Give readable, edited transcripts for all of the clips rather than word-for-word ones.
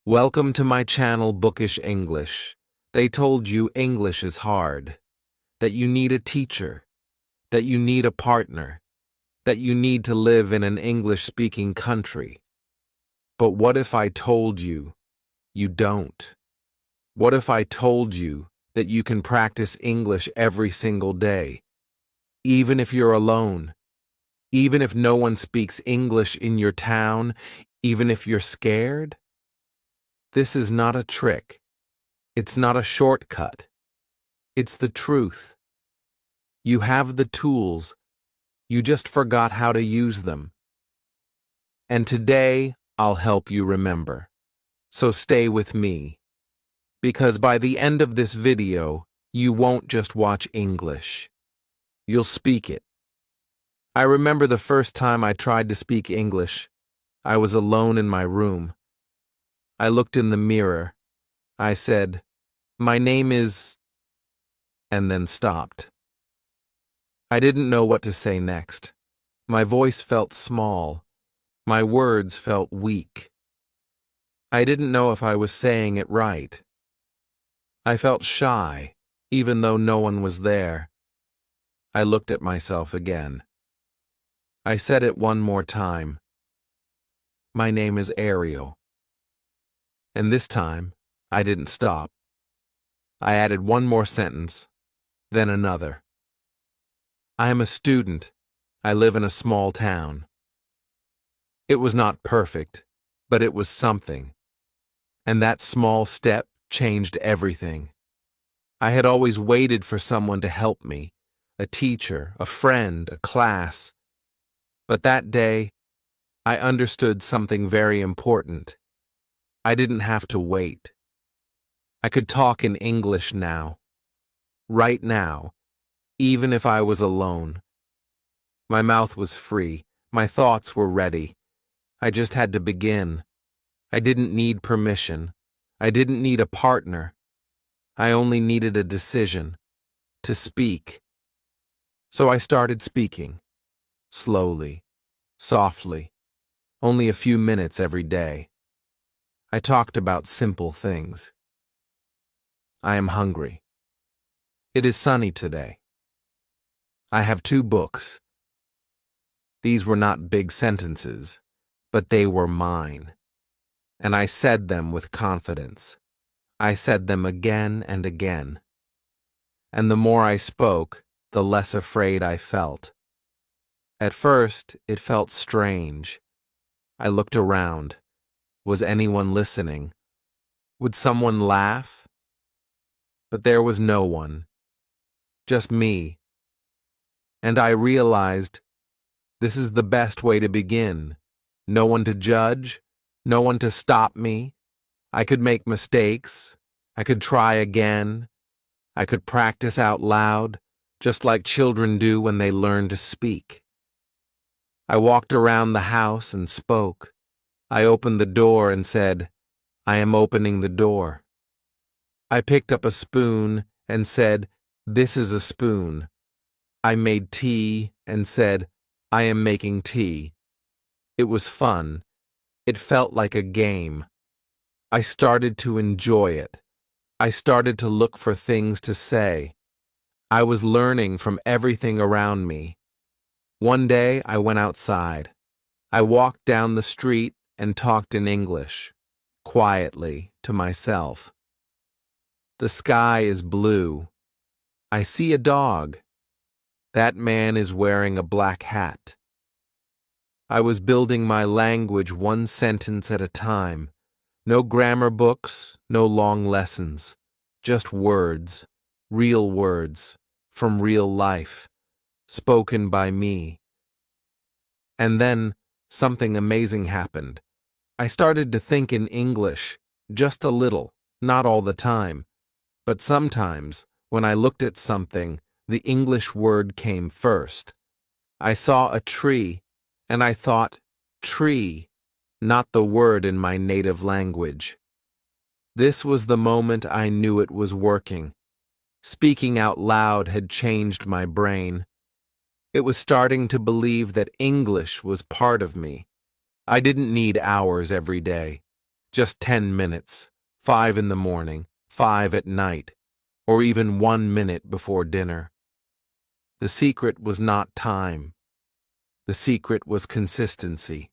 Welcome to my channel Bookish English. They told you English is hard, that you need a teacher, that you need a partner, that you need to live in an English-speaking country. But what if I told you you don't? What if I told you that you can practice English every single day, even if you're alone, even if no one speaks English in your town, even if you're scared? This is not a trick. It's not a shortcut. It's the truth. You have the tools. You just forgot how to use them. And today, I'll help you remember. So stay with me. Because by the end of this video, you won't just watch English. You'll speak it. I remember the first time I tried to speak English. I was alone in my room. I looked in the mirror. I said, "My name is," and then stopped. I didn't know what to say next. My voice felt small. My words felt weak. I didn't know if I was saying it right. I felt shy, even though no one was there. I looked at myself again. I said it one more time. "My name is Ariel." And this time, I didn't stop. I added one more sentence, then another. "I am a student. I live in a small town." It was not perfect, but it was something. And that small step changed everything. I had always waited for someone to help me, a teacher, a friend, a class. But that day, I understood something very important. I didn't have to wait. I could talk in English now. Right now, even if I was alone. My mouth was free. My thoughts were ready. I just had to begin. I didn't need permission. I didn't need a partner. I only needed a decision. To speak. So I started speaking. Slowly. Softly. Only a few minutes every day. I talked about simple things. I am hungry. It is sunny today. I have 2 books. These were not big sentences, but they were mine. And I said them with confidence. I said them again and again. And the more I spoke, the less afraid I felt. At first, it felt strange. I looked around. Was anyone listening? Would someone laugh? But there was no one. Just me. And I realized this is the best way to begin. No one to judge, no one to stop me. I could make mistakes. I could try again. I could practice out loud, just like children do when they learn to speak. I walked around the house and spoke. I opened the door and said, "I am opening the door." I picked up a spoon and said, "This is a spoon." I made tea and said, "I am making tea." It was fun. It felt like a game. I started to enjoy it. I started to look for things to say. I was learning from everything around me. One day I went outside. I walked down the street and talked in English, quietly, to myself. The sky is blue. I see a dog. That man is wearing a black hat. I was building my language one sentence at a time. No grammar books, no long lessons. Just words, real words, from real life, spoken by me. And then something amazing happened. I started to think in English, just a little, not all the time. But sometimes, when I looked at something, the English word came first. I saw a tree, and I thought, tree, not the word in my native language. This was the moment I knew it was working. Speaking out loud had changed my brain. It was starting to believe that English was part of me. I didn't need hours every day. Just 10 minutes, 5 in the morning, 5 at night, or even 1 minute before dinner. The secret was not time. The secret was consistency.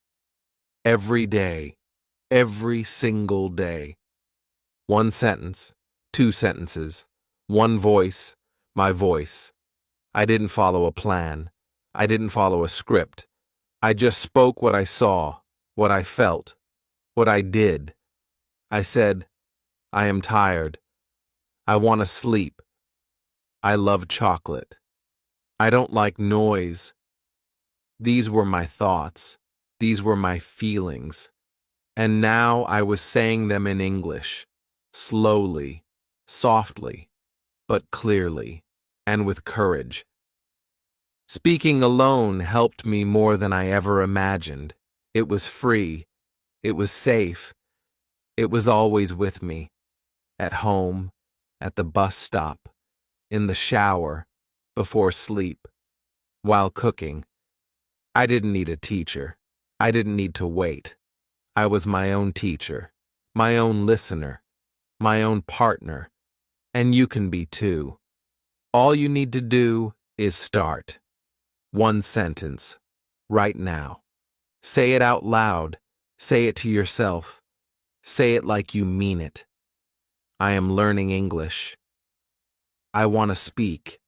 Every day, every single day. 1 sentence, 2 sentences, 1 voice, my voice. I didn't follow a plan. I didn't follow a script. I just spoke what I saw, what I felt, what I did. I said, I am tired. I want to sleep. I love chocolate. I don't like noise. These were my thoughts. These were my feelings. And now I was saying them in English, slowly, softly, but clearly, and with courage. Speaking alone helped me more than I ever imagined. It was free. It was safe. It was always with me. At home, at the bus stop, in the shower, before sleep, while cooking. I didn't need a teacher. I didn't need to wait. I was my own teacher, my own listener, my own partner, and you can be too. All you need to do is start. 1 sentence, right now. Say it out loud. Say it to yourself. Say it like you mean it. I am learning English. I want to speak.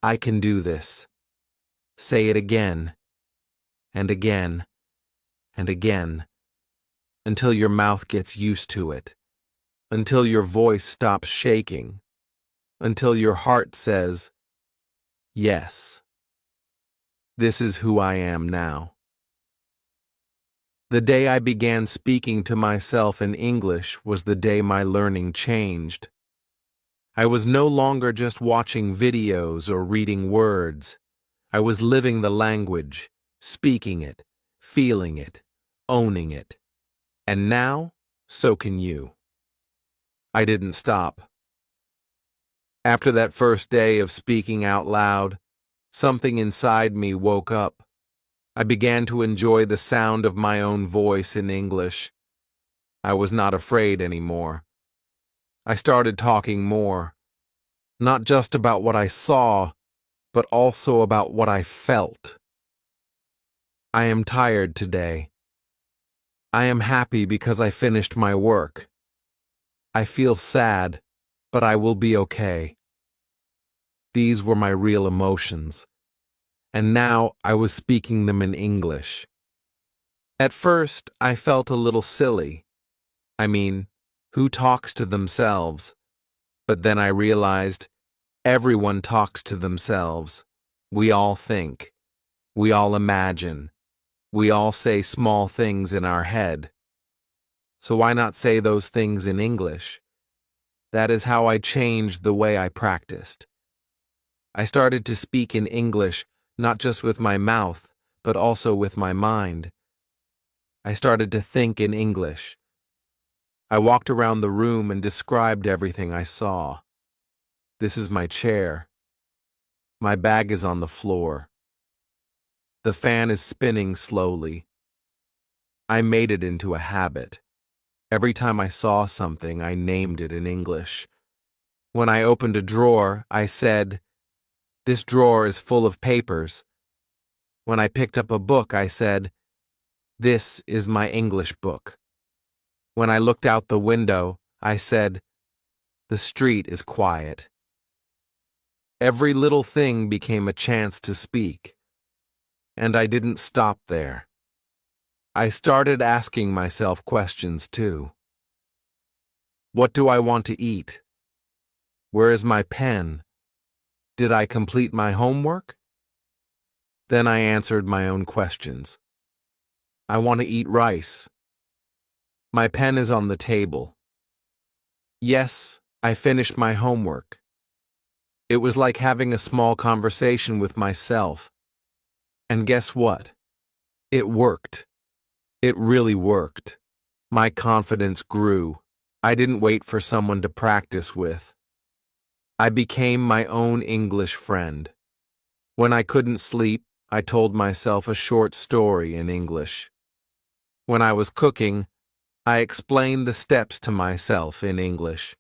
I can do this. Say it again, and again, and again, until your mouth gets used to it, until your voice stops shaking, until your heart says, yes. This is who I am now. The day I began speaking to myself in English was the day my learning changed. I was no longer just watching videos or reading words. I was living the language, speaking it, feeling it, owning it. And now, so can you. I didn't stop. After that first day of speaking out loud, something inside me woke up. I began to enjoy the sound of my own voice in English. I was not afraid anymore. I started talking more, not just about what I saw, but also about what I felt. I am tired today. I am happy because I finished my work. I feel sad, but I will be okay. These were my real emotions, and now I was speaking them in English. At first, I felt a little silly. I mean, who talks to themselves? But then I realized everyone talks to themselves. We all think. We all imagine. We all say small things in our head. So why not say those things in English? That is how I changed the way I practiced. I started to speak in English, not just with my mouth, but also with my mind. I started to think in English. I walked around the room and described everything I saw. This is my chair. My bag is on the floor. The fan is spinning slowly. I made it into a habit. Every time I saw something, I named it in English. When I opened a drawer, I said, "This drawer is full of papers." When I picked up a book, I said, "This is my English book." When I looked out the window, I said, "The street is quiet." Every little thing became a chance to speak. And I didn't stop there. I started asking myself questions too. What do I want to eat? Where is my pen? Did I complete my homework? Then I answered my own questions. I want to eat rice. My pen is on the table. Yes, I finished my homework. It was like having a small conversation with myself. And guess what? It worked. It really worked. My confidence grew. I didn't wait for someone to practice with. I became my own English friend. When I couldn't sleep, I told myself a short story in English. When I was cooking, I explained the steps to myself in English.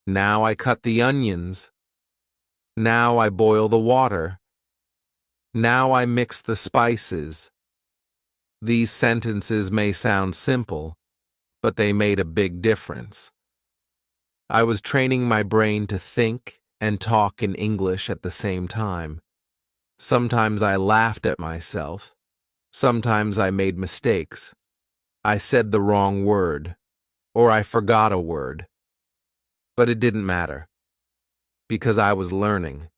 Now I cut the onions. Now I boil the water. Now I mix the spices. These sentences may sound simple, but they made a big difference. I was training my brain to think and talk in English at the same time. Sometimes I laughed at myself. Sometimes I made mistakes. I said the wrong word, or I forgot a word. But it didn't matter, because I was learning,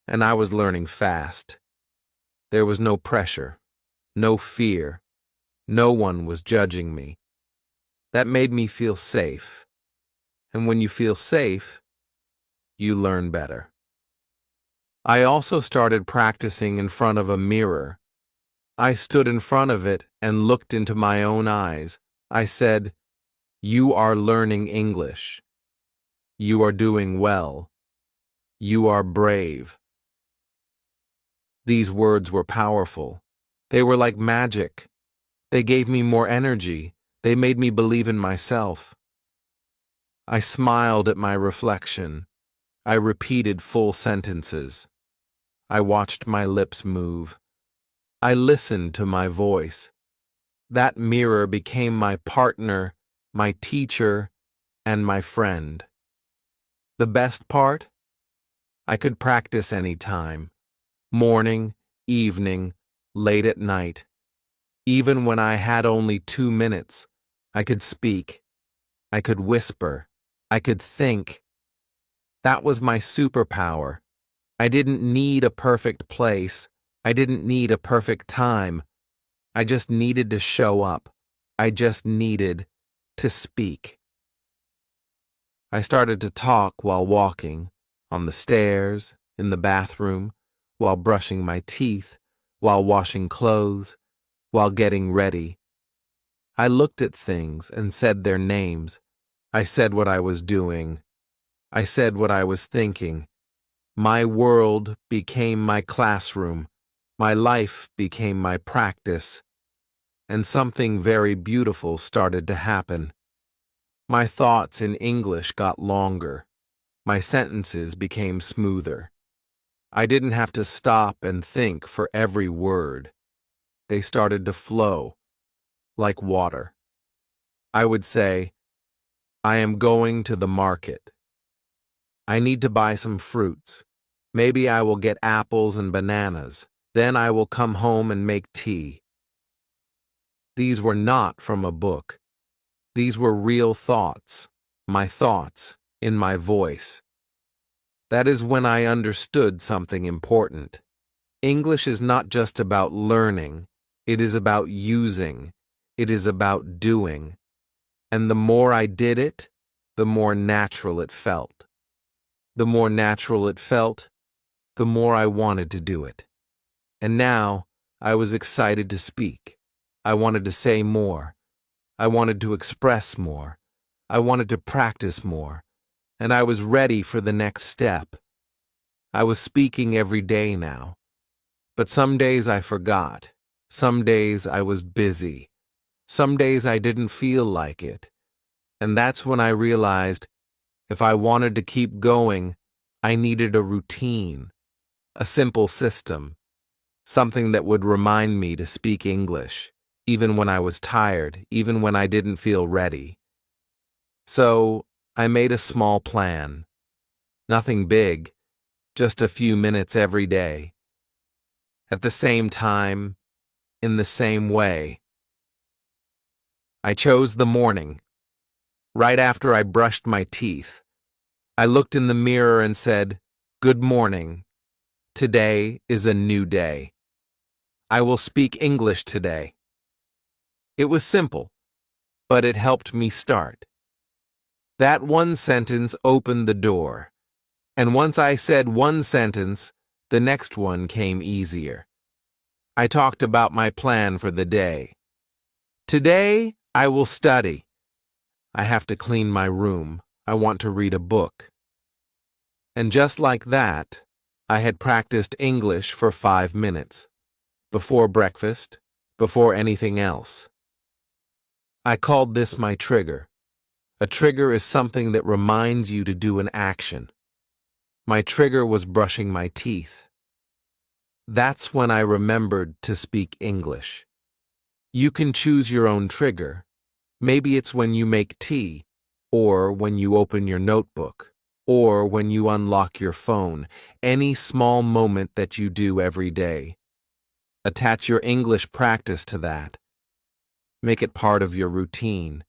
and I was learning fast. There was no pressure, no fear. No one was judging me. That made me feel safe. And when you feel safe, you learn better. I also started practicing in front of a mirror. I stood in front of it and looked into my own eyes. I said, "You are learning English. You are doing well. You are brave." These words were powerful. They were like magic. They gave me more energy. They made me believe in myself. I smiled at my reflection. I repeated full sentences. I watched my lips move. I listened to my voice. That mirror became my partner, my teacher, and my friend. The best part? I could practice any time. Morning, evening, late at night. Even when I had only 2 minutes, I could speak. I could whisper. I could think. That was my superpower. I didn't need a perfect place. I didn't need a perfect time. I just needed to show up. I just needed to speak. I started to talk while walking, on the stairs, in the bathroom, while brushing my teeth, while washing clothes, while getting ready. I looked at things and said their names. I said what I was doing. I said what I was thinking. My world became my classroom. My life became my practice. And something very beautiful started to happen. My thoughts in English got longer. My sentences became smoother. I didn't have to stop and think for every word. They started to flow, like water. I would say, "I am going to the market. I need to buy some fruits. Maybe I will get apples and bananas. Then I will come home and make tea." These were not from a book. These were real thoughts, my thoughts, in my voice. That is when I understood something important. English is not just about learning. It is about using. It is about doing. And the more I did it, the more natural it felt. The more natural it felt, the more I wanted to do it. And now, I was excited to speak. I wanted to say more. I wanted to express more. I wanted to practice more. And I was ready for the next step. I was speaking every day now. But some days I forgot. Some days I was busy. Some days I didn't feel like it. And that's when I realized if I wanted to keep going, I needed a routine, a simple system, something that would remind me to speak English, even when I was tired, even when I didn't feel ready. So I made a small plan. Nothing big, just a few minutes every day. At the same time, in the same way. I chose the morning. Right after I brushed my teeth, I looked in the mirror and said, "Good morning. Today is a new day. I will speak English today." It was simple, but it helped me start. That one sentence opened the door, and once I said one sentence, the next one came easier. I talked about my plan for the day. Today, I will study. I have to clean my room. I want to read a book. And just like that, I had practiced English for 5 minutes. Before breakfast, before anything else. I called this my trigger. A trigger is something that reminds you to do an action. My trigger was brushing my teeth. That's when I remembered to speak English. You can choose your own trigger. Maybe it's when you make tea, or when you open your notebook, or when you unlock your phone, any small moment that you do every day. Attach your English practice to that. Make it part of your routine.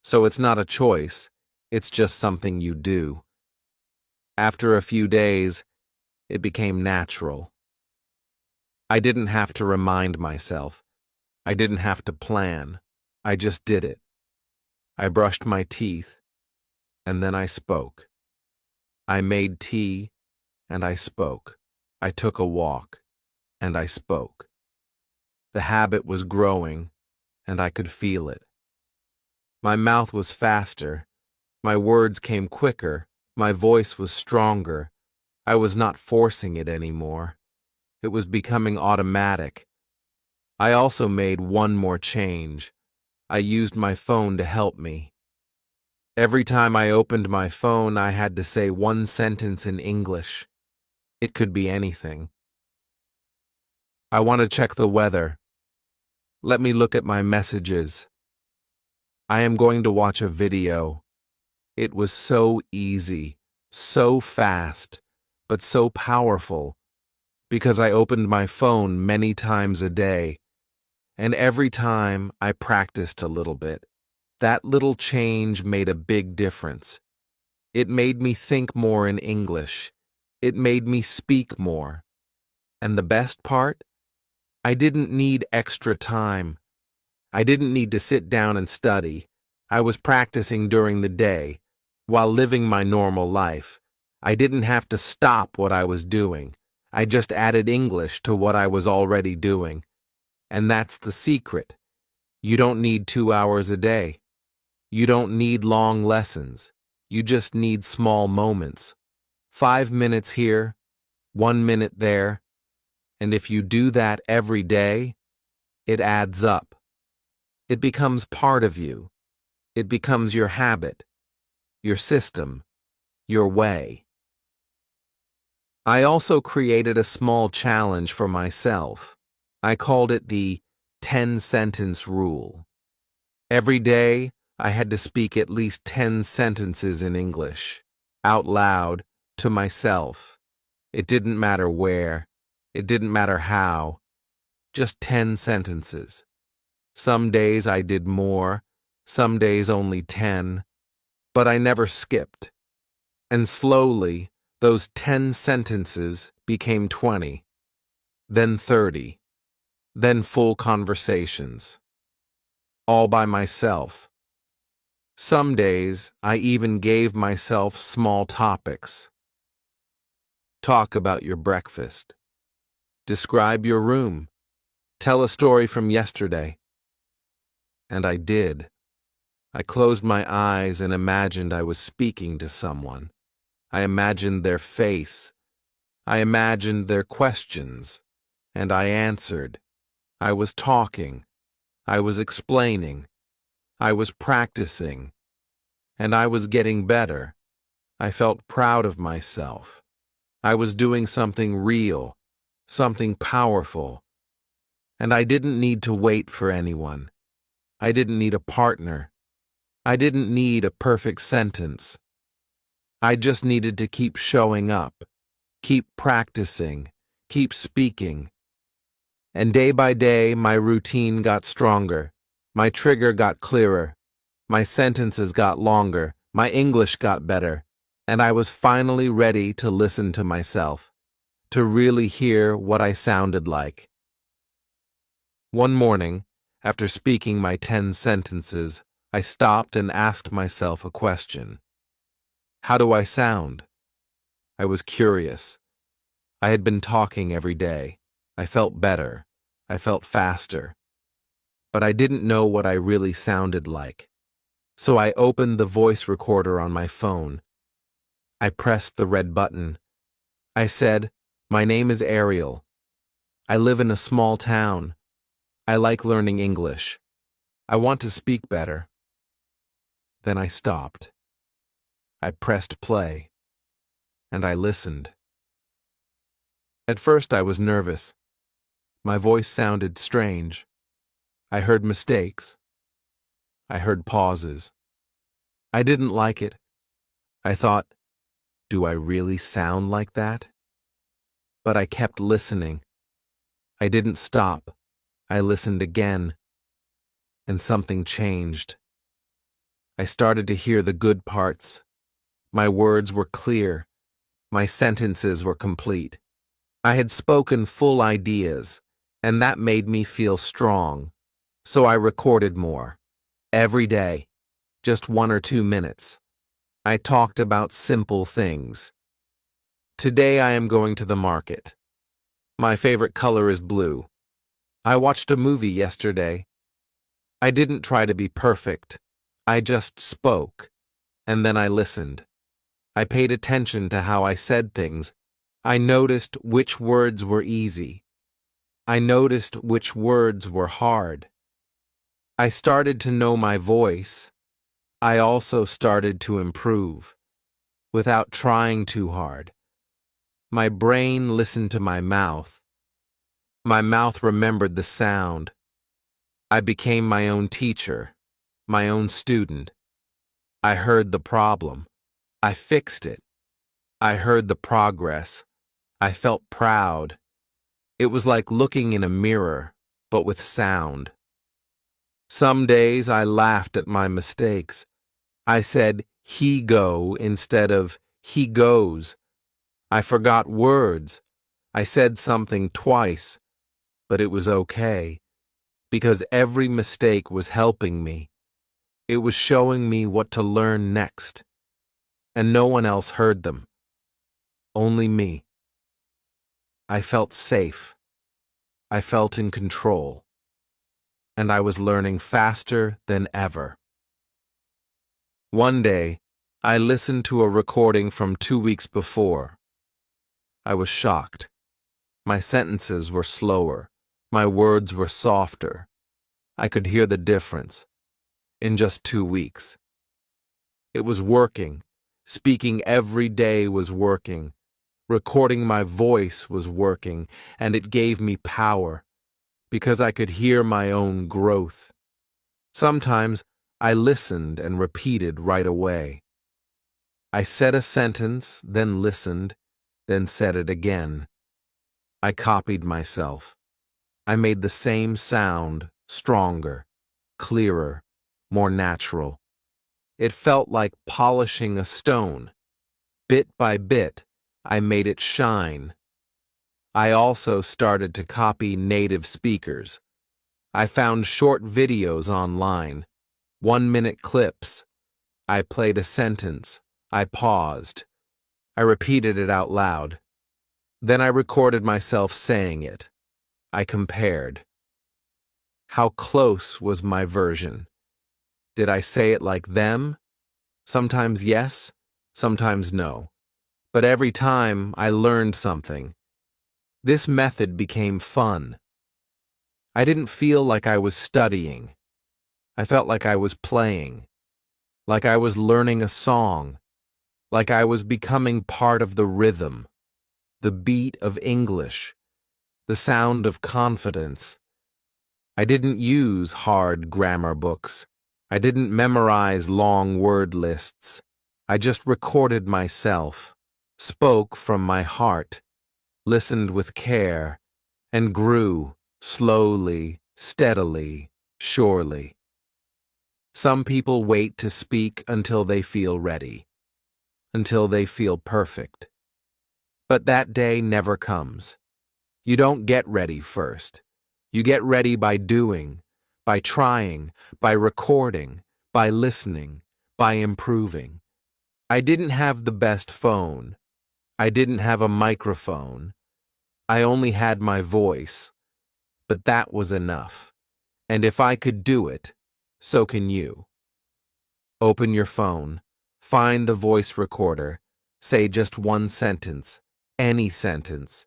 So it's not a choice, it's just something you do. After a few days, it became natural. I didn't have to remind myself. I didn't have to plan. I just did it. I brushed my teeth, and then I spoke. I made tea, and I spoke. I took a walk, and I spoke. The habit was growing, and I could feel it. My mouth was faster. My words came quicker. My voice was stronger. I was not forcing it anymore. It was becoming automatic. I also made one more change. I used my phone to help me. Every time I opened my phone, I had to say one sentence in English. It could be anything. I want to check the weather. Let me look at my messages. I am going to watch a video. It was so easy, so fast, but so powerful, because I opened my phone many times a day, and every time I practiced a little bit. That little change made a big difference. It made me think more in English. It made me speak more. And the best part? I didn't need extra time. I didn't need to sit down and study. I was practicing during the day, while living my normal life. I didn't have to stop what I was doing. I just added English to what I was already doing. And that's the secret. You don't need 2 hours a day. You don't need long lessons. You just need small moments. 5 minutes here, 1 minute there. And if you do that every day, it adds up. It becomes part of you. It becomes your habit, your system, your way. I also created a small challenge for myself. I called it the 10-sentence rule. Every day, I had to speak at least 10 sentences in English, out loud, to myself. It didn't matter where. It didn't matter how. Just 10 sentences. Some days I did more, some days only 10, but I never skipped. And slowly, those 10 sentences became 20, then 30, then full conversations. All by myself. Some days, I even gave myself small topics. Talk about your breakfast. Describe your room. Tell a story from yesterday. And I did. I closed my eyes and imagined I was speaking to someone. I imagined their face. I imagined their questions. And I answered. I was talking. I was explaining. I was practicing. And I was getting better. I felt proud of myself. I was doing something real, something powerful. And I didn't need to wait for anyone. I didn't need a partner. I didn't need a perfect sentence. I just needed to keep showing up, keep practicing, keep speaking. And day by day, my routine got stronger. My trigger got clearer. My sentences got longer. My English got better. And I was finally ready to listen to myself, to really hear what I sounded like. One morning, after speaking my 10 sentences, I stopped and asked myself a question. How do I sound? I was curious. I had been talking every day. I felt better. I felt faster. But I didn't know what I really sounded like. So I opened the voice recorder on my phone. I pressed the red button. I said, "My name is Ariel. I live in a small town. I like learning English. I want to speak better. Then I stopped. I pressed play, and I listened. At first I was nervous. My voice sounded strange. I heard mistakes. I heard pauses. I didn't like it. I thought, do I really sound like that? But I kept listening. I didn't stop. I listened again. And something changed. I started to hear the good parts. My words were clear. My sentences were complete. I had spoken full ideas, and that made me feel strong. So I recorded more. Every day. Just 1 or 2 minutes. I talked about simple things. Today I am going to the market. My favorite color is blue. I watched a movie yesterday. I didn't try to be perfect. I just spoke, and then I listened. I paid attention to how I said things. I noticed which words were easy. I noticed which words were hard. I started to know my voice. I also started to improve, without trying too hard. My brain listened to my mouth. My mouth remembered the sound. I became my own teacher, my own student. I heard the problem. I fixed it. I heard the progress. I felt proud. It was like looking in a mirror, but with sound. Some days I laughed at my mistakes. I said, he go instead of he goes. I forgot words. I said something twice, but it was okay, because every mistake was helping me. It was showing me what to learn next, and no one else heard them. Only me. I felt safe. I felt in control, and I was learning faster than ever. One day, I listened to a recording from 2 weeks before. I was shocked. My sentences were slower. My words were softer. I could hear the difference. In just 2 weeks. It was working. Speaking every day was working. Recording my voice was working, and it gave me power, because I could hear my own growth. Sometimes I listened and repeated right away. I said a sentence, then listened, then said it again. I copied myself. I made the same sound, stronger, clearer, more natural. It felt like polishing a stone. Bit by bit, I made it shine. I also started to copy native speakers. I found short videos online, 1-minute clips. I played a sentence. I paused. I repeated it out loud. Then I recorded myself saying it. I compared. How close was my version? Did I say it like them? Sometimes yes, sometimes no. But every time I learned something. This method became fun. I didn't feel like I was studying. I felt like I was playing. Like I was learning a song. Like I was becoming part of the rhythm. The beat of English. The sound of confidence. I didn't use hard grammar books. I didn't memorize long word lists. I just recorded myself, spoke from my heart, listened with care, and grew slowly, steadily, surely. Some people wait to speak until they feel ready, until they feel perfect. But that day never comes. You don't get ready first. You get ready by doing, by trying, by recording, by listening, by improving. I didn't have the best phone. I didn't have a microphone. I only had my voice. But that was enough. And if I could do it, so can you. Open your phone, find the voice recorder, say just one sentence, any sentence,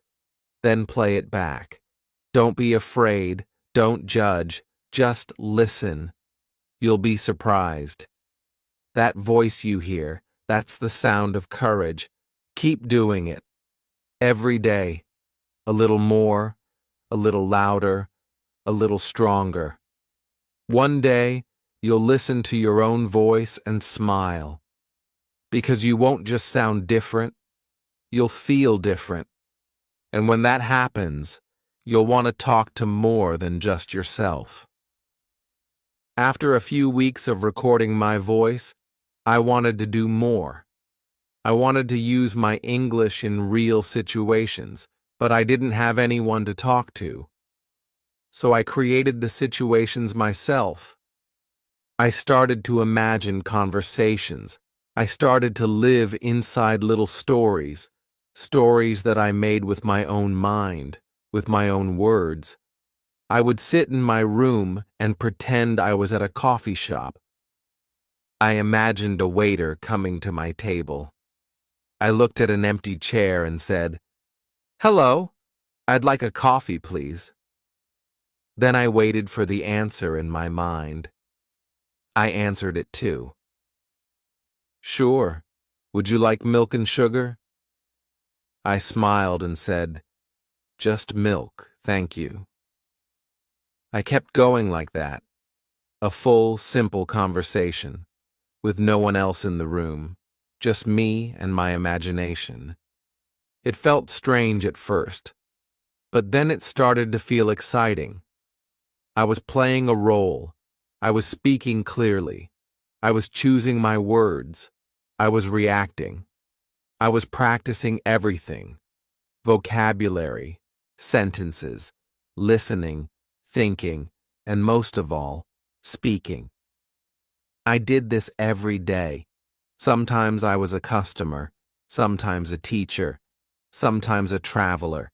then play it back. Don't be afraid, don't judge, just listen. You'll be surprised. That voice you hear, that's the sound of courage. Keep doing it. Every day. A little more, a little louder, a little stronger. One day, you'll listen to your own voice and smile. Because you won't just sound different, you'll feel different. And when that happens, you'll want to talk to more than just yourself. After a few weeks of recording my voice, I wanted to do more. I wanted to use my English in real situations, but I didn't have anyone to talk to. So I created the situations myself. I started to imagine conversations. I started to live inside little stories, stories that I made with my own mind, with my own words. I would sit in my room and pretend I was at a coffee shop. I imagined a waiter coming to my table. I looked at an empty chair and said, "Hello, I'd like a coffee, please." Then I waited for the answer in my mind. I answered it too. "Sure. Would you like milk and sugar?" I smiled and said, "Just milk, thank you." I kept going like that, a full, simple conversation, with no one else in the room, just me and my imagination. It felt strange at first, but then it started to feel exciting. I was playing a role. I was speaking clearly. I was choosing my words. I was reacting. I was practicing everything: vocabulary, sentences, listening, thinking, and most of all, speaking. I did this every day. Sometimes I was a customer, sometimes a teacher, sometimes a traveler.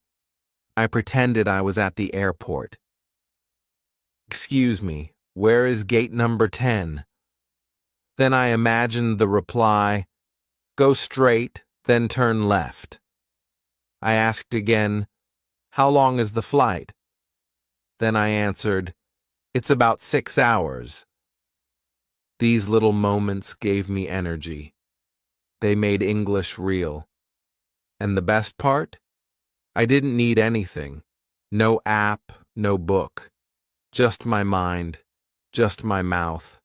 I pretended I was at the airport. "Excuse me, where is gate number 10? Then I imagined the reply, "Go straight, then turn left." I asked again, "How long is the flight?" Then I answered, "It's about 6 hours." These little moments gave me energy. They made English real. And the best part? I didn't need anything. No app, no book. Just my mind, just my mouth.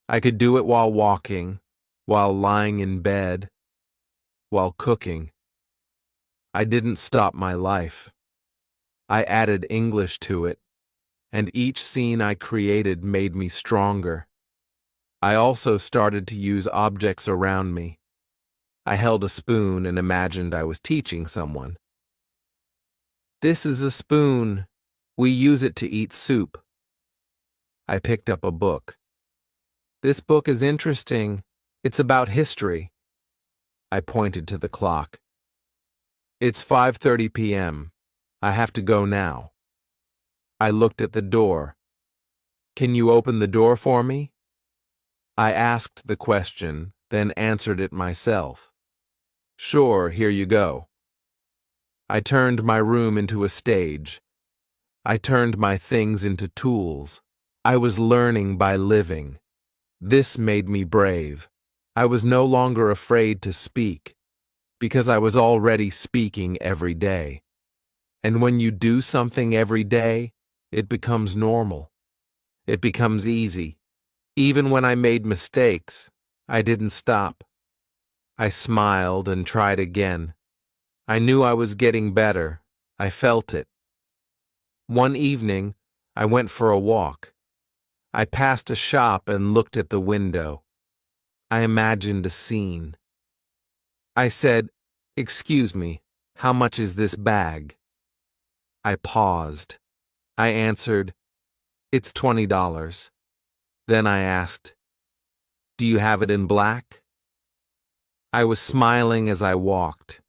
I could do it while walking, while lying in bed, while cooking. I didn't stop my life. I added English to it, and each scene I created made me stronger. I also started to use objects around me. I held a spoon and imagined I was teaching someone. "This is a spoon. We use it to eat soup." I picked up a book. "This book is interesting. It's about history." I pointed to the clock. "It's 5:30 p.m. I have to go now." I looked at the door. "Can you open the door for me?" I asked the question, then answered it myself. "Sure, here you go." I turned my room into a stage. I turned my things into tools. I was learning by living. This made me brave. I was no longer afraid to speak, because I was already speaking every day. And when you do something every day, it becomes normal. It becomes easy. Even when I made mistakes, I didn't stop. I smiled and tried again. I knew I was getting better. I felt it. One evening, I went for a walk. I passed a shop and looked at the window. I imagined a scene. I said, "Excuse me, how much is this bag?" I paused. I answered, "It's $20. Then I asked, "Do you have it in black?" I was smiling as I walked.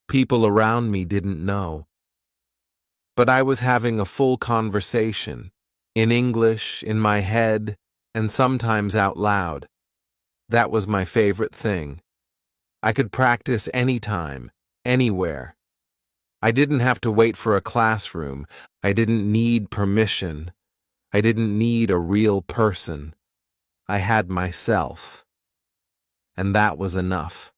People around me didn't know. But I was having a full conversation, in English, in my head, and sometimes out loud. That was my favorite thing. I could practice anytime, anywhere. I didn't have to wait for a classroom. I didn't need permission. I didn't need a real person. I had myself. And that was enough.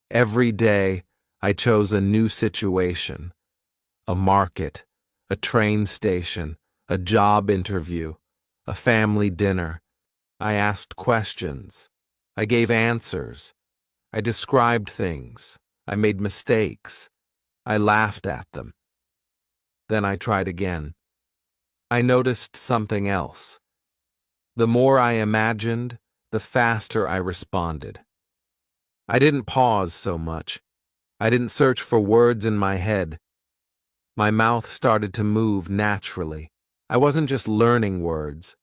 Every day, I chose a new situation, a market, a train station, a job interview, a family dinner. I asked questions. I gave answers. I described things. I made mistakes. I laughed at them. Then I tried again. I noticed something else. The more I imagined, the faster I responded. I didn't pause so much. I didn't search for words in my head. My mouth started to move naturally. I wasn't just learning words.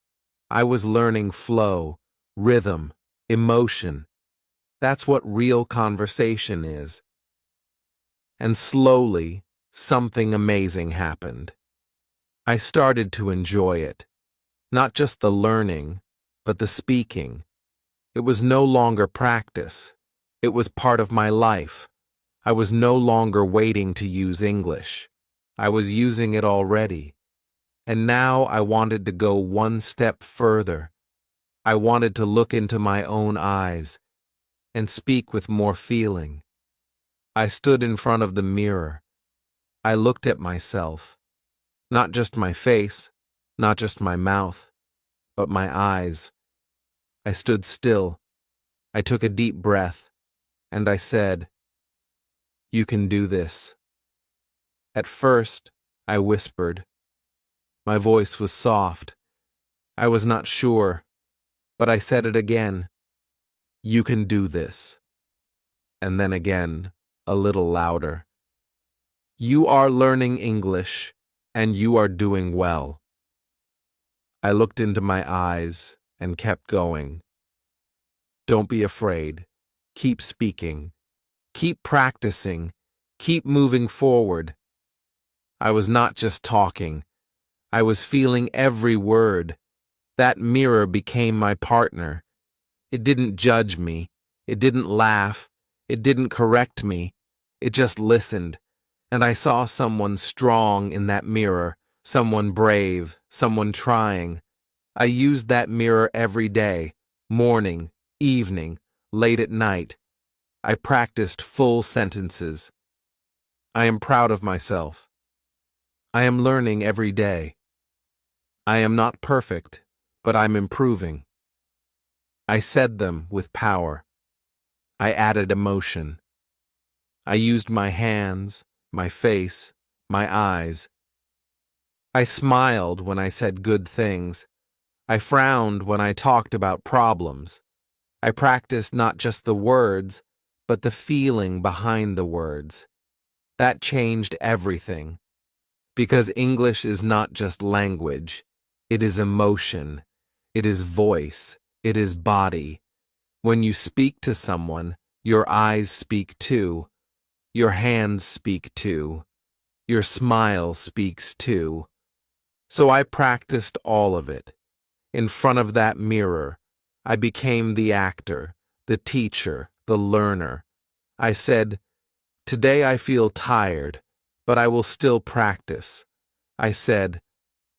I was learning flow, rhythm, emotion. That's what real conversation is. And slowly, something amazing happened. I started to enjoy it. Not just the learning, but the speaking. It was no longer practice. It was part of my life. I was no longer waiting to use English. I was using it already. And now I wanted to go one step further. I wanted to look into my own eyes and speak with more feeling. I stood in front of the mirror. I looked at myself. Not just my face, not just my mouth, but my eyes. I stood still. I took a deep breath, and I said, "You can do this." At first, I whispered. My voice was soft. I was not sure, but I said it again. "You can do this." And then again, a little louder. "You are learning English, and you are doing well." I looked into my eyes and kept going. Don't be afraid. Keep speaking. Keep practicing. Keep moving forward. I was not just talking. I was feeling every word. That mirror became my partner. It didn't judge me. It didn't laugh. It didn't correct me. It just listened. And I saw someone strong in that mirror, someone brave, someone trying. I used that mirror every day, morning, evening, late at night. I practiced full sentences. I am proud of myself. I am learning every day. I am not perfect, but I'm improving. I said them with power. I added emotion. I used my hands, my face, my eyes. I smiled when I said good things. I frowned when I talked about problems. I practiced not just the words, but the feeling behind the words. That changed everything. Because English is not just language. It is emotion. It is voice. It is body. When you speak to someone, your eyes speak too. Your hands speak too. Your smile speaks too. So I practiced all of it. In front of that mirror, I became the actor, the teacher, the learner. I said, "Today I feel tired, but I will still practice." I said,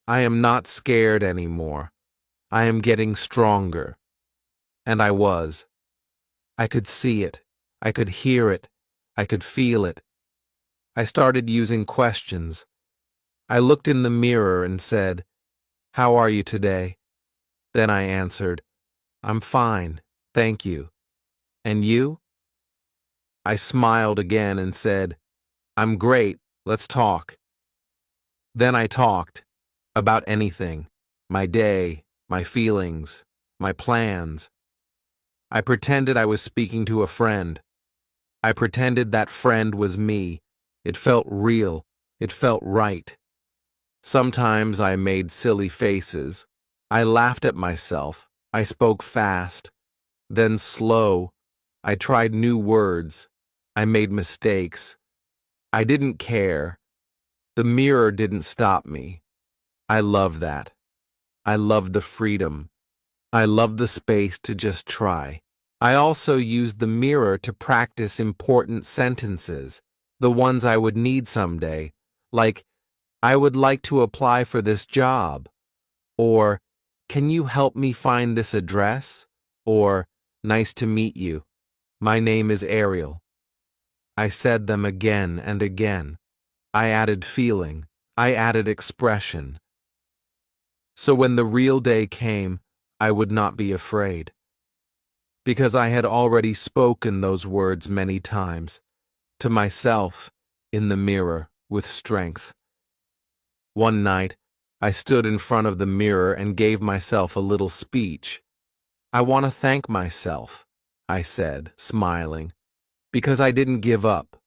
"I am not scared anymore. I am getting stronger." And I was. I could see it. I could hear it. I could feel it. I started using questions. I looked in the mirror and said, "How are you today?" Then I answered, "I'm fine, thank you. And you?" I smiled again and said, "I'm great, let's talk." Then I talked about anything, my day, my feelings, my plans. I pretended I was speaking to a friend. I pretended that friend was me. It felt real. It felt right. Sometimes I made silly faces. I laughed at myself. I spoke fast. Then slow. I tried new words. I made mistakes. I didn't care. The mirror didn't stop me. I love that. I love the freedom. I love the space to just try. I also used the mirror to practice important sentences, the ones I would need someday, like, "I would like to apply for this job," or, "Can you help me find this address?" Or, "Nice to meet you. My name is Ariel." I said them again and again. I added feeling. I added expression. So when the real day came, I would not be afraid. Because I had already spoken those words many times, to myself, in the mirror, with strength. One night, I stood in front of the mirror and gave myself a little speech. "I want to thank myself," I said, smiling, "because I didn't give up.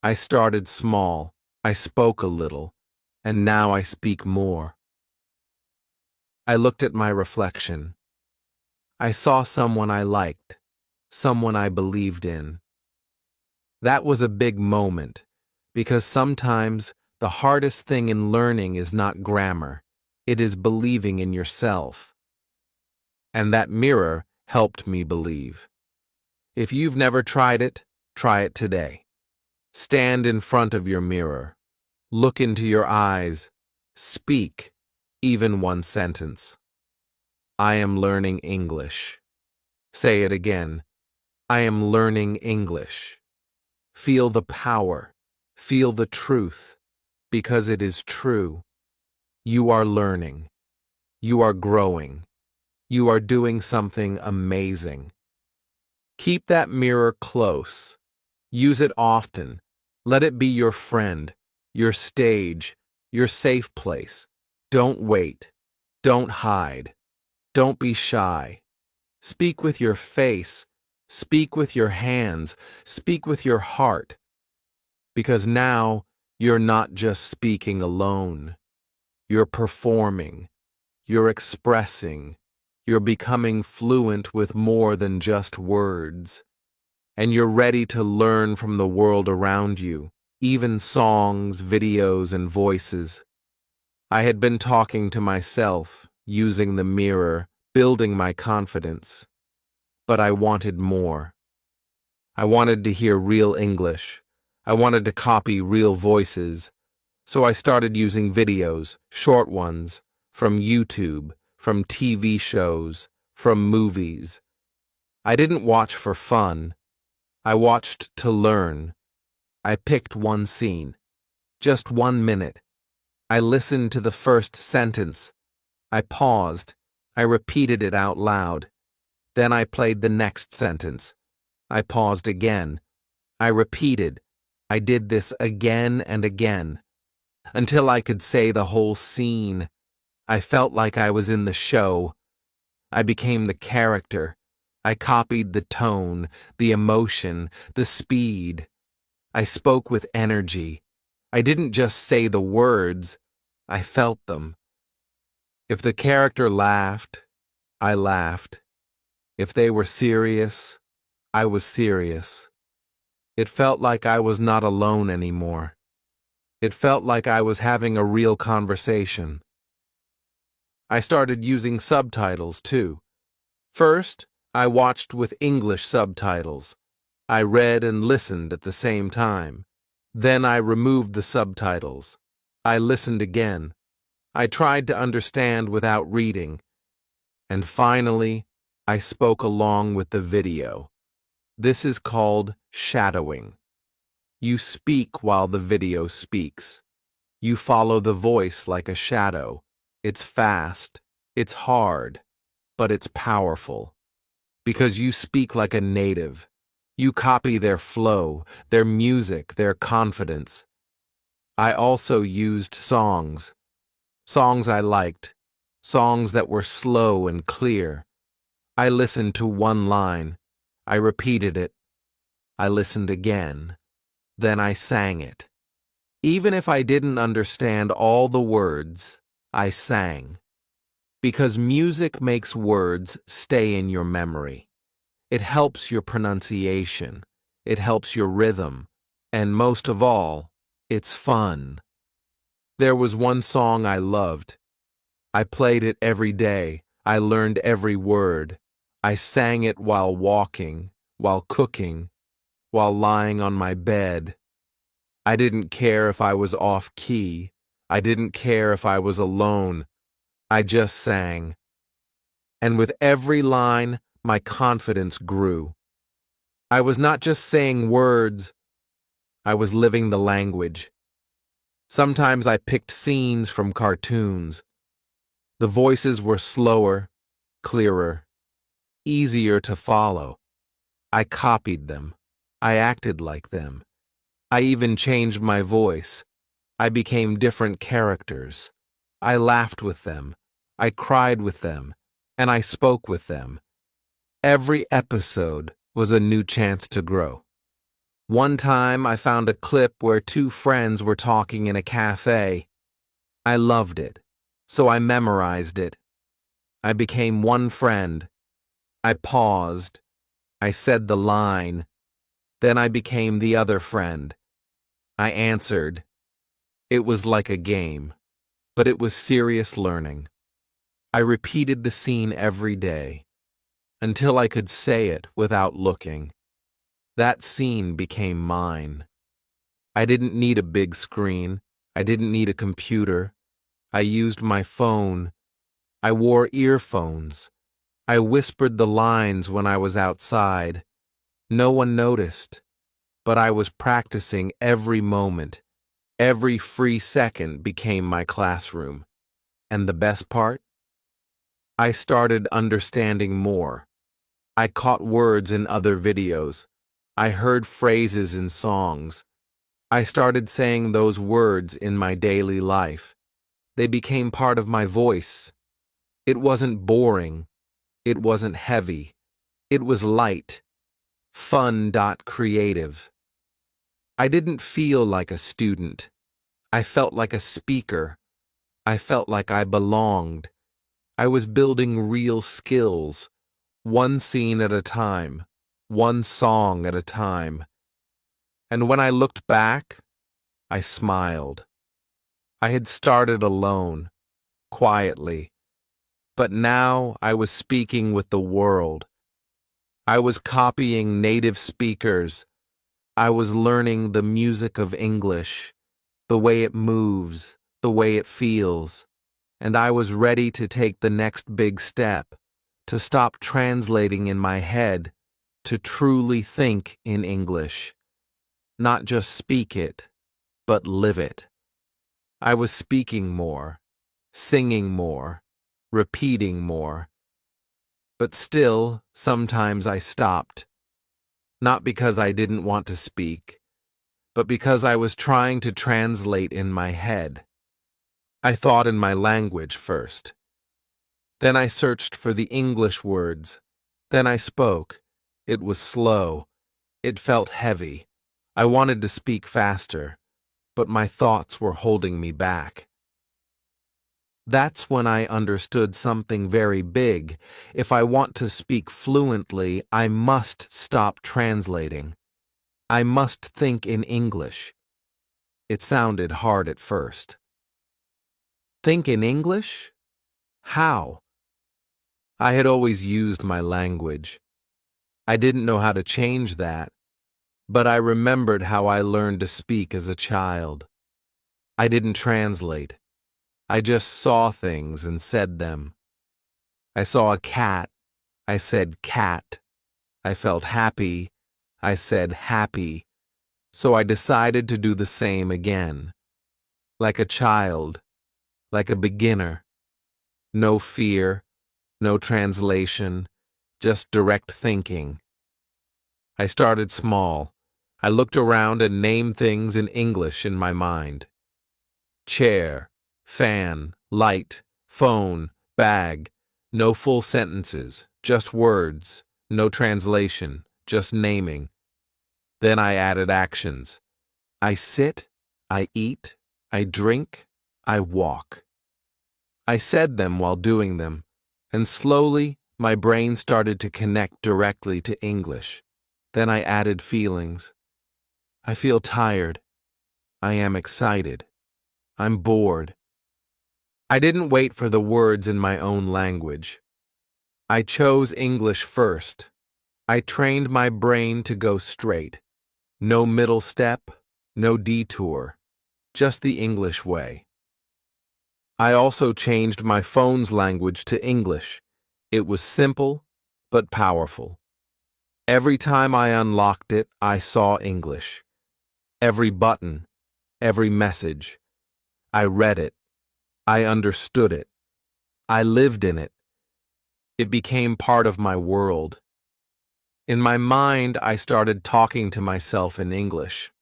I started small, I spoke a little, and now I speak more." I looked at my reflection. I saw someone I liked, someone I believed in. That was a big moment, because sometimes the hardest thing in learning is not grammar, it is believing in yourself. And that mirror helped me believe. If you've never tried it, try it today. Stand in front of your mirror. Look into your eyes. Speak, even one sentence. "I am learning English." Say it again. "I am learning English." Feel the power. Feel the truth, because it is true. You are learning. You are growing. You are doing something amazing. Keep that mirror close. Use it often. Let it be your friend, your stage, your safe place. Don't wait. Don't hide. Don't be shy. Speak with your face. Speak with your hands. Speak with your heart. Because now you're not just speaking alone. You're performing. You're expressing. You're becoming fluent with more than just words. And you're ready to learn from the world around you, even songs, videos, and voices. I had been talking to myself, using the mirror, building my confidence. But I wanted more. I wanted to hear real English. I wanted to copy real voices. So I started using videos, short ones, from YouTube, from TV shows, from movies. I didn't watch for fun. I watched to learn. I picked one scene, just 1 minute. I listened to the first sentence. I paused. I repeated it out loud. Then I played the next sentence. I paused again. I repeated. I did this again and again, until I could say the whole scene. I felt like I was in the show. I became the character. I copied the tone, the emotion, the speed. I spoke with energy. I didn't just say the words, I felt them. If the character laughed, I laughed. If they were serious, I was serious. It felt like I was not alone anymore. It felt like I was having a real conversation. I started using subtitles, too. First, I watched with English subtitles. I read and listened at the same time. Then I removed the subtitles. I listened again. I tried to understand without reading. And finally, I spoke along with the video. This is called shadowing. You speak while the video speaks. You follow the voice like a shadow. It's fast, it's hard, but it's powerful. Because you speak like a native. You copy their flow, their music, their confidence. I also used songs. Songs I liked. Songs that were slow and clear. I listened to one line. I repeated it. I listened again. Then I sang it. Even if I didn't understand all the words, I sang. Because music makes words stay in your memory. It helps your pronunciation. It helps your rhythm. And most of all, it's fun. There was one song I loved. I played it every day. I learned every word. I sang it while walking, while cooking, while lying on my bed. I didn't care if I was off key. I didn't care if I was alone. I just sang. And with every line, my confidence grew. I was not just saying words, I was living the language. Sometimes I picked scenes from cartoons. The voices were slower, clearer, easier to follow. I copied them. I acted like them. I even changed my voice. I became different characters. I laughed with them. I cried with them. And I spoke with them. Every episode was a new chance to grow. One time I found a clip where two friends were talking in a cafe. I loved it, so I memorized it. I became one friend. I paused. I said the line. Then I became the other friend. I answered. It was like a game, but it was serious learning. I repeated the scene every day, until I could say it without looking. That scene became mine. I didn't need a big screen. I didn't need a computer. I used my phone. I wore earphones. I whispered the lines when I was outside. No one noticed, but I was practicing every moment. Every free second became my classroom. And the best part? I started understanding more. I caught words in other videos. I heard phrases in songs. I started saying those words in my daily life. They became part of my voice. It wasn't boring. It wasn't heavy. It was light. Fun.creative. I didn't feel like a student. I felt like a speaker. I felt like I belonged. I was building real skills, one scene at a time, one song at a time. And when I looked back, I smiled. I had started alone, quietly, but now I was speaking with the world. I was copying native speakers. I was learning the music of English, the way it moves, the way it feels. And I was ready to take the next big step, to stop translating in my head, to truly think in English. Not just speak it, but live it. I was speaking more, singing more, repeating more. But still, sometimes I stopped. Not because I didn't want to speak, but because I was trying to translate in my head. I thought in my language first. Then I searched for the English words. Then I spoke. It was slow. It felt heavy. I wanted to speak faster, but my thoughts were holding me back. That's when I understood something very big. If I want to speak fluently, I must stop translating. I must think in English. It sounded hard at first. Think in English? How? I had always used my language. I didn't know how to change that, but I remembered how I learned to speak as a child. I didn't translate. I just saw things and said them. I saw a cat. I said cat. I felt happy. I said happy. So I decided to do the same again. Like a child. Like a beginner. No fear. No translation. Just direct thinking. I started small. I looked around and named things in English in my mind. Chair, fan, light, phone, bag. No full sentences, just words. No translation, just naming. Then I added actions. I sit, I eat, I drink, I walk. I said them while doing them, and slowly my brain started to connect directly to English. Then I added feelings. I feel tired. I am excited. I'm bored. I didn't wait for the words in my own language. I chose English first. I trained my brain to go straight. No middle step, no detour, just the English way. I also changed my phone's language to English. It was simple, but powerful. Every time I unlocked it, I saw English. Every button, every message. I read it. I understood it. I lived in it. It became part of my world. In my mind, I started talking to myself in English.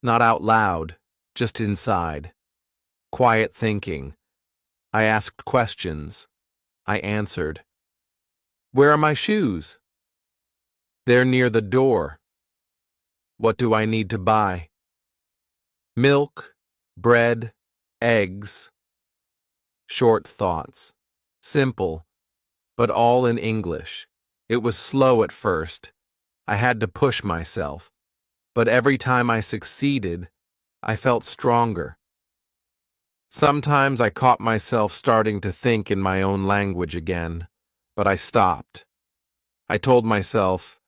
Not out loud, just inside. Quiet thinking. I asked questions. I answered. Where are my shoes? They're near the door. What do I need to buy? Milk, bread, eggs. Short thoughts. Simple, but all in English. It was slow at first. I had to push myself. But every time I succeeded, I felt stronger. Sometimes I caught myself starting to think in my own language again, but I stopped. I told myself,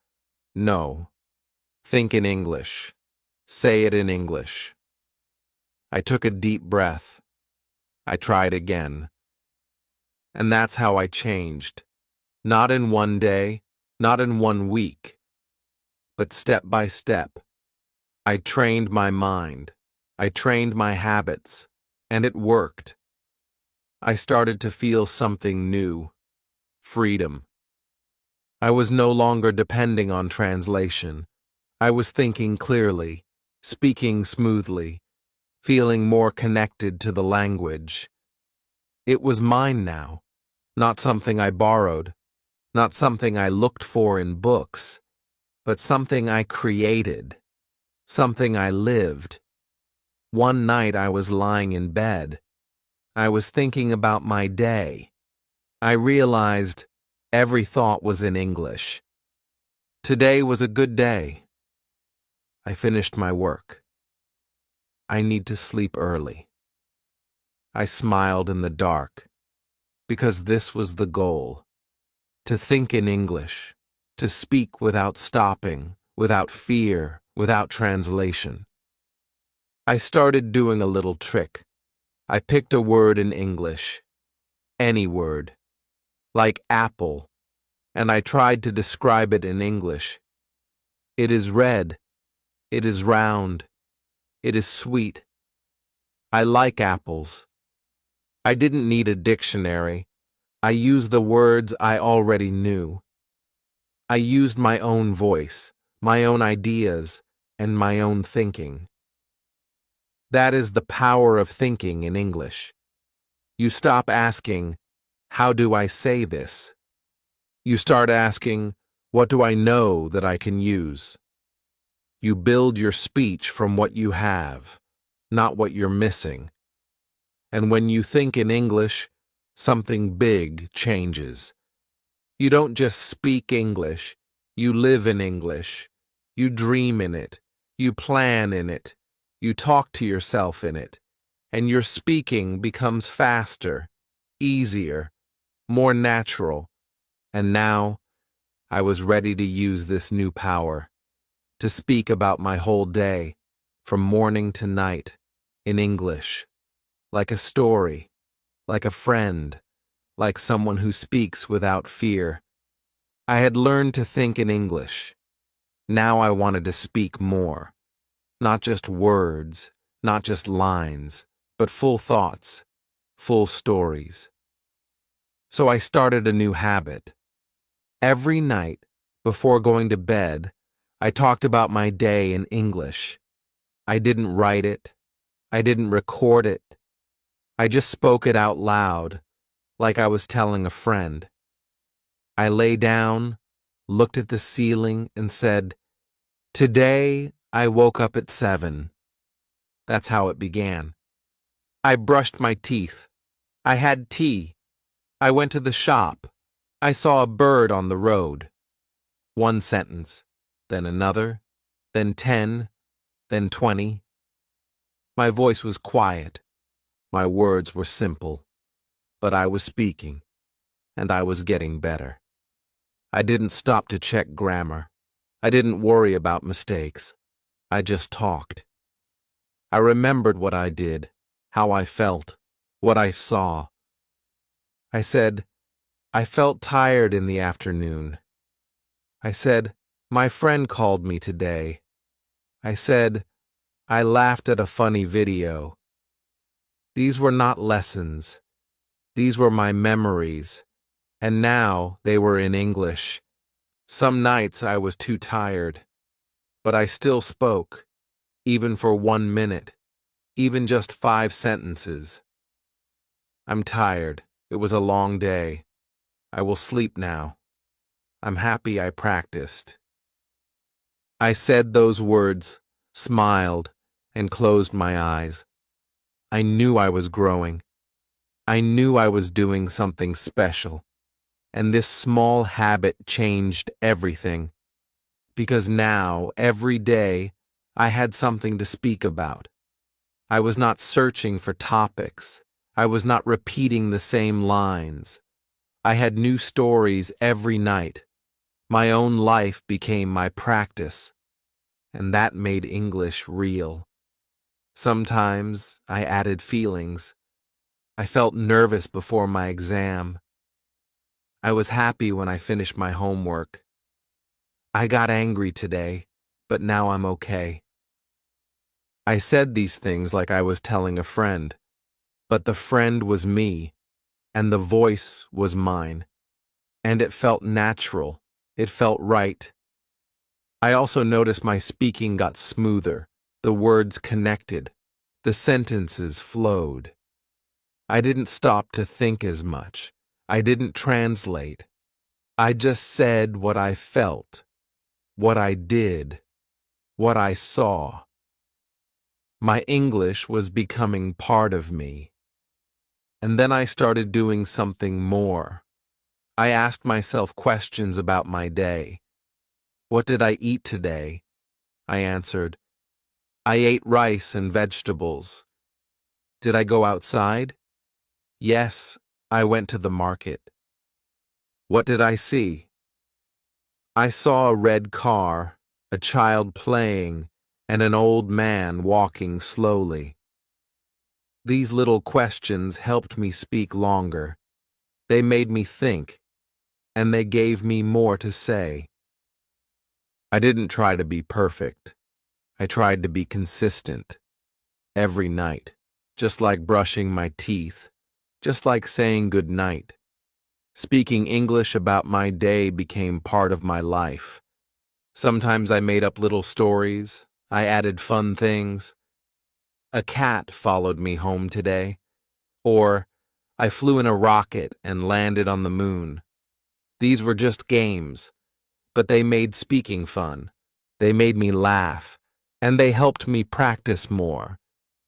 no, think in English. Say it in English. I took a deep breath. I tried again. And that's how I changed. Not in one day, not in one week, but step by step. I trained my mind. I trained my habits, and it worked. I started to feel something new. Freedom. I was no longer depending on translation. I was thinking clearly, speaking smoothly, feeling more connected to the language. It was mine now, not something I borrowed, not something I looked for in books, but something I created, something I lived. One night I was lying in bed. I was thinking about my day. I realized every thought was in English. Today was a good day. I finished my work. I need to sleep early. I smiled in the dark, because this was the goal. To think in English, to speak without stopping, without fear, without translation. I started doing a little trick. I picked a word in English, any word, like apple, and I tried to describe it in English. It is red. It is round. It is sweet. I like apples. I didn't need a dictionary. I used the words I already knew. I used my own voice, my own ideas, and my own thinking. That is the power of thinking in English. You stop asking, how do I say this? You start asking, what do I know that I can use? You build your speech from what you have, not what you're missing. And when you think in English, something big changes. You don't just speak English, you live in English. You dream in it, you plan in it, you talk to yourself in it, and your speaking becomes faster, easier, more natural. And now, I was ready to use this new power, to speak about my whole day, from morning to night, in English, like a story, like a friend, like someone who speaks without fear. I had learned to think in English. Now I wanted to speak more. Not just words, not just lines, but full thoughts, full stories. So I started a new habit. Every night, before going to bed, I talked about my day in English. I didn't write it. I didn't record it. I just spoke it out loud, like I was telling a friend. I lay down, looked at the ceiling, and said, "Today, I woke up at 7. That's how it began. I brushed my teeth. I had tea. I went to the shop. I saw a bird on the road. One sentence, then another, then 10, then 20. My voice was quiet. My words were simple. But I was speaking, and I was getting better. I didn't stop to check grammar. I didn't worry about mistakes. I just talked. I remembered what I did, how I felt, what I saw. I said, I felt tired in the afternoon. I said, my friend called me today. I said, I laughed at a funny video. These were not lessons. These were my memories, and now they were in English. Some nights I was too tired, but I still spoke, even for 1 minute, even just 5 sentences. I'm tired. It was a long day. I will sleep now. I'm happy I practiced. I said those words, smiled, and closed my eyes. I knew I was growing. I knew I was doing something special. And this small habit changed everything. Because now, every day, I had something to speak about. I was not searching for topics. I was not repeating the same lines. I had new stories every night. My own life became my practice. And that made English real. Sometimes I added feelings. I felt nervous before my exam. I was happy when I finished my homework. I got angry today, but now I'm okay. I said these things like I was telling a friend, but the friend was me, and the voice was mine. And it felt natural. It felt right. I also noticed my speaking got smoother. The words connected. The sentences flowed. I didn't stop to think as much. I didn't translate. I just said what I felt, what I did, what I saw. My English was becoming part of me. And then I started doing something more. I asked myself questions about my day. What did I eat today? I answered, I ate rice and vegetables. Did I go outside? Yes, I went to the market. What did I see? I saw a red car, a child playing, and an old man walking slowly. These little questions helped me speak longer. They made me think, and they gave me more to say. I didn't try to be perfect. I tried to be consistent. Every night. Just like brushing my teeth. Just like saying good night. Speaking English about my day became part of my life. Sometimes I made up little stories. I added fun things. A cat followed me home today. Or, I flew in a rocket and landed on the moon. These were just games, but they made speaking fun. They made me laugh, and they helped me practice more.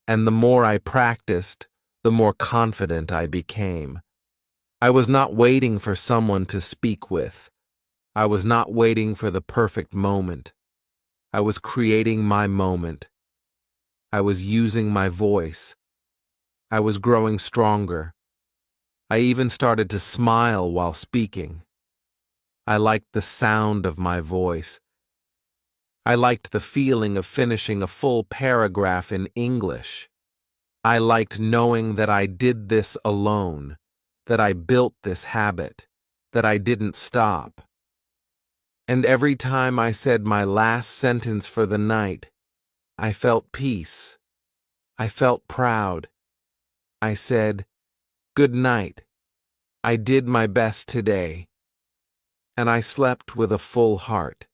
And the more I practiced, the more confident I became. I was not waiting for someone to speak with. I was not waiting for the perfect moment. I was creating my moment. I was using my voice. I was growing stronger. I even started to smile while speaking. I liked the sound of my voice. I liked the feeling of finishing a full paragraph in English. I liked knowing that I did this alone, that I built this habit, that I didn't stop. And every time I said my last sentence for the night, I felt peace. I felt proud. I said, good night. I did my best today. And I slept with a full heart.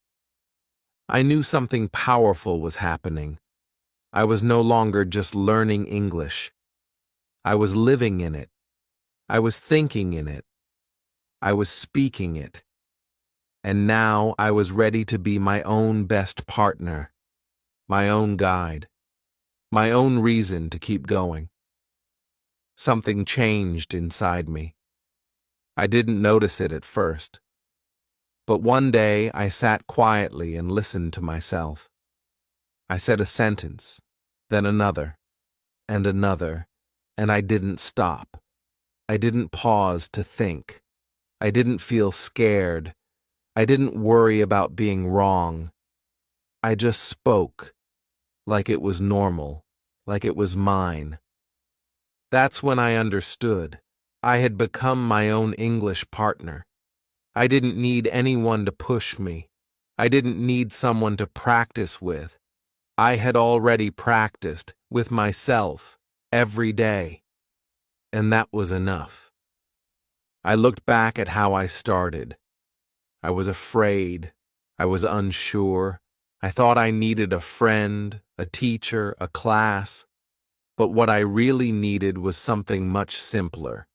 I knew something powerful was happening. I was no longer just learning English. I was living in it. I was thinking in it. I was speaking it. And now I was ready to be my own best partner, my own guide, my own reason to keep going. Something changed inside me. I didn't notice it at first. But one day I sat quietly and listened to myself. I said a sentence, then another, and another, and I didn't stop. I didn't pause to think. I didn't feel scared. I didn't worry about being wrong. I just spoke, like it was normal, like it was mine. That's when I understood. I had become my own English partner. I didn't need anyone to push me. I didn't need someone to practice with. I had already practiced with myself every day, and that was enough. I looked back at how I started. I was afraid. I was unsure. I thought I needed a friend, a teacher, a class. But what I really needed was something much simpler.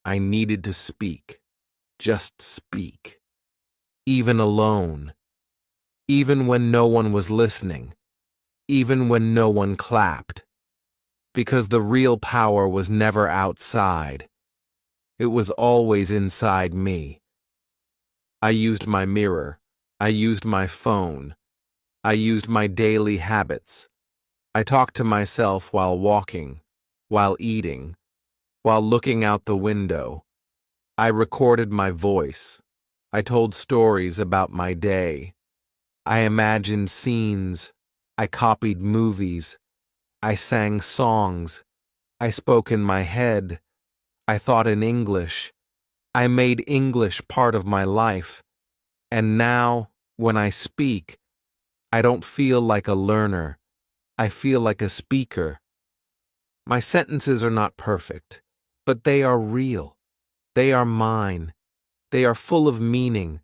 I needed to speak. Just speak. Even alone. Even when no one was listening. Even when no one clapped. Because the real power was never outside. It was always inside me. I used my mirror. I used my phone. I used my daily habits. I talked to myself while walking, while eating, while looking out the window. I recorded my voice. I told stories about my day. I imagined scenes. I copied movies. I sang songs. I spoke in my head. I thought in English. I made English part of my life. And now, when I speak, I don't feel like a learner. I feel like a speaker. My sentences are not perfect, but they are real. They are mine. They are full of meaning,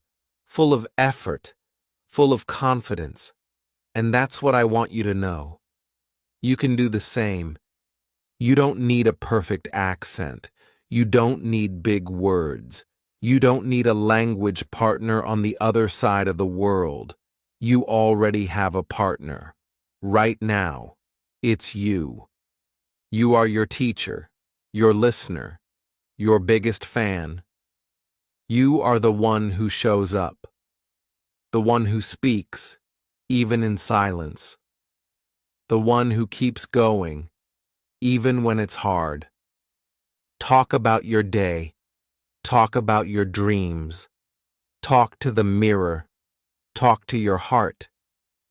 full of effort, full of confidence. And that's what I want you to know. You can do the same. You don't need a perfect accent. You don't need big words. You don't need a language partner on the other side of the world. You already have a partner. Right now, it's you. You are your teacher, your listener, your biggest fan. You are the one who shows up, the one who speaks, even in silence, the one who keeps going, even when it's hard. Talk about your day. Talk about your dreams. Talk to the mirror. Talk to your heart.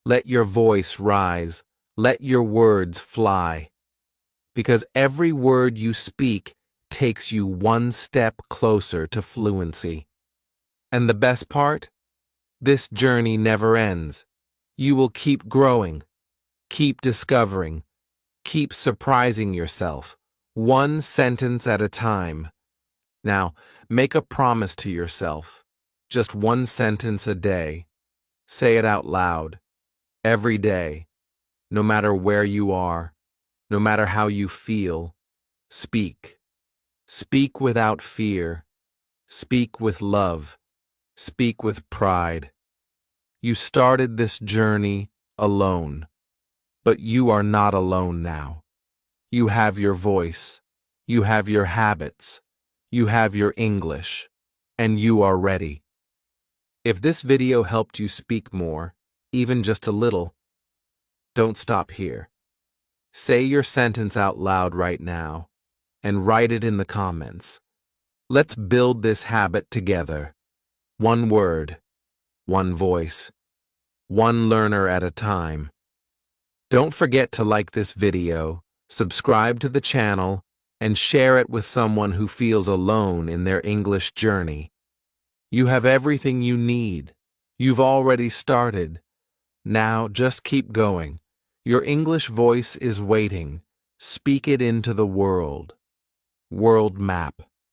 Let your voice rise. Let your words fly. Because every word you speak takes you one step closer to fluency. And the best part? This journey never ends. You will keep growing, keep discovering, keep surprising yourself, one sentence at a time. Now, make a promise to yourself. Just one sentence a day. Say it out loud. Every day. No matter where you are. No matter how you feel. Speak. Speak without fear. Speak with love. Speak with pride. You started this journey alone. But you are not alone now. You have your voice. You have your habits. You have your English. And you are ready. If this video helped you speak more, even just a little, don't stop here. Say your sentence out loud right now, and write it in the comments. Let's build this habit together. One word, one voice, one learner at a time. Don't forget to like this video, subscribe to the channel, and share it with someone who feels alone in their English journey. You have everything you need. You've already started. Now just keep going. Your English voice is waiting. Speak it into the world. World map.